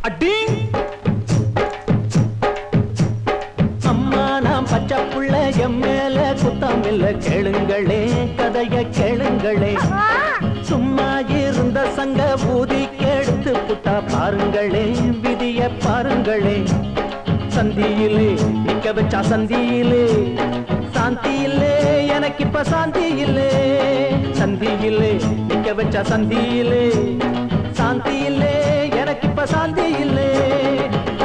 அடிங் அம்மா நாம் பச்சை புள்ள எம்மேல குத்தம் இல்ல கேளுங்களே கதைய கேளுங்களே சும்மா இருந்த சங்க ஊதி கெடுத்து புட்டா பாருங்களே விதிய பாருங்களே சந்தியிலே நிக்க வச்சா சந்தியிலே சாந்தி இல்லே எனக்கு இப்ப சாந்தி இல்லே சந்தியிலே நிக்க வச்சா சந்தியிலே சாந்தி இல்லே எனக்கு இப்ப சாந்தி இல்லே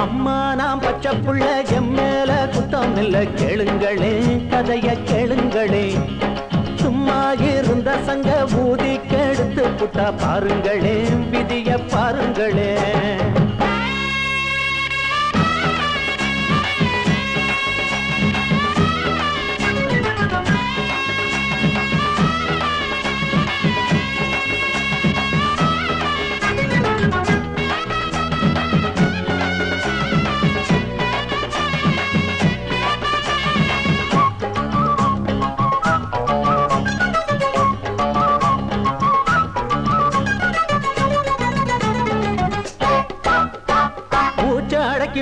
அம்மா நாம் பச்சை புள்ள எம்மேல குத்தம் இல்ல கேளுங்களே கதைய கேளுங்களே சும்மா இருந்த சங்க ஊதி கெடுத்து புட்டா பாருங்களே விதிய பாருங்களே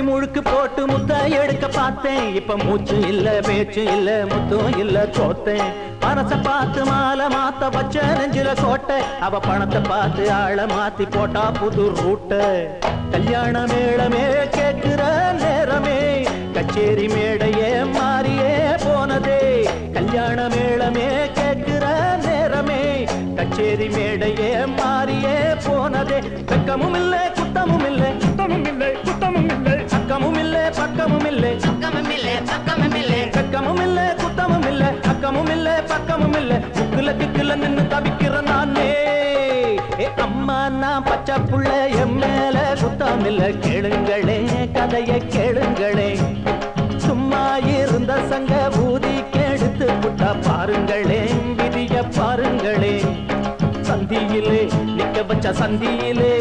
முழுக்கு போட்டு முத்த எடுக்க பார்த்தேன் இப்ப மூச்சு இல்ல பேச்சு இல்ல முத்தும் இல்ல தோத்தேன் மனச பார்த்து மாலை மாத்த வச்ச நெஞ்சில கோட்டை அவ பணத்தை பார்த்து ஆள மாத்தி போட்டா புது ரூட்ட கல்யாண மேளமே கேட்கிற நேரமே கச்சேரி மேடையே மாறியே போனதே கல்யாண மேளமே கேட்கிற நேரமே கச்சேரி மேடையே மாறியே போனதே வெக்கமும் இல்லை குத்தமும் இல்லை குத்தமும் இல்லை குத்தமும் இல்லை அக்கமும் இல்லை பக்கமும் இல்லை பக்கமும் இல்லை பக்கமும் இல்லை வெக்கமும் இல்லை குத்தமும் இல்லை அக்கமும் இல்லை பக்கமும் இல்லை முக்குல திக்குல நின்னு தவிக்கிற நானே அம்மா நான் பச்சை புள்ள எம்மேல குத்தம் இல்லை கேளுங்களே கதைய கேளுங்களே சும்மா இருந்த சங்க ஊதி கெடுத்து புட்டா பாருங்களே விதிய பாருங்களே சந்தியிலே நிக்க வச்ச சந்தியிலே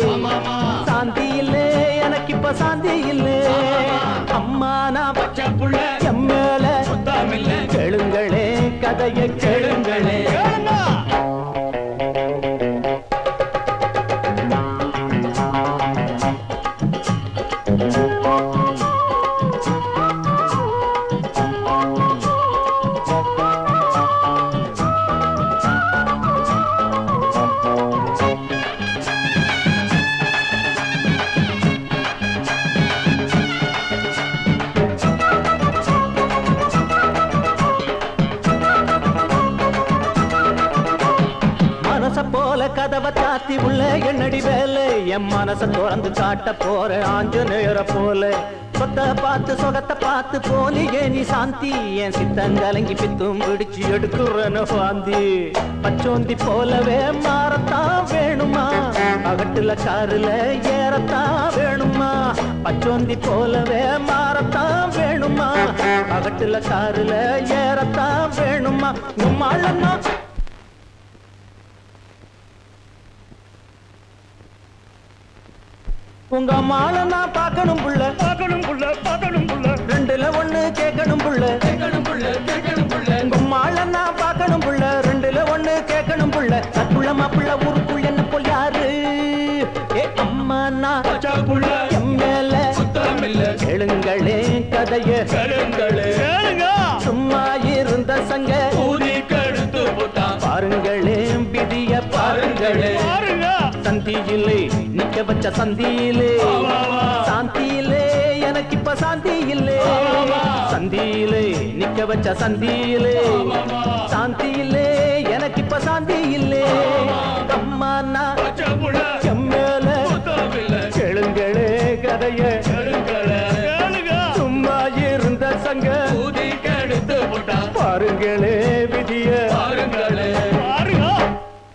சாந்தியிலே எனக்கு இப்ப சாந்தி இல்லே அம்மா நான் பச்சை புள்ள எம்மேல குத்தம் இல்லை கேளுங்களே கதைய கேளுங்களே போல கதவை தாத்தி உள்ள என்னடி வேலை என் மனச திறந்து காட்ட போற ஆஞ்சநேயர போல சொத்த பார்த்து சொகத்தை பார்த்து போலியே நீ சாந்தி என் சித்தங்கலங்கி பித்தும் பிடிச்சு எடுக்குறன வாந்தி பச்சோந்தி போலவே மாறத்தான் வேணுமா பகட்டுல காருல ஏறத்தான் வேணுமா பச்சோந்தி போலவே மாறத்தான் வேணுமா பகட்டுல காருல ஏறத்தான் வேணுமா உம்மாளன்னா உங்க மாலை நான் பார்க்கணும் புள்ள பார்க்கணும் புள்ள பார்க்கணும் புள்ள ரெண்டுல ஒண்ணு கேட்கணும் புள்ள கேட்கணும் புள்ள கேட்கணும் புள்ள உங்க மாலை நான் பார்க்கணும் புள்ள ரெண்டுல ஒண்ணு கேட்கணும் புள்ள தப்புள்ள மாப்புள்ள ஊருக்குள்ள என்ன போல் யாரு அம்மா நான் பச்சை புள்ள எம்மேல குத்தம் இல்ல கேளுங்களே கதைய கேளுங்களே சும்மா இருந்த சங்க ஊதி கெடுத்து போட்டா பாருங்களே விதிய பாருங்களே சந்தியிலே நிக்க வச்ச சந்தியிலே சாந்தியிலே எனக்கு இப்ப சாந்தி இல்லே சந்தியிலே நிக்க வச்ச சந்தியிலே சாந்தியிலே எனக்கு இப்ப சாந்தி இல்லே அம்மா நான் எம்மேல கேளுங்களே கதைய சும்மா இருந்த சங்க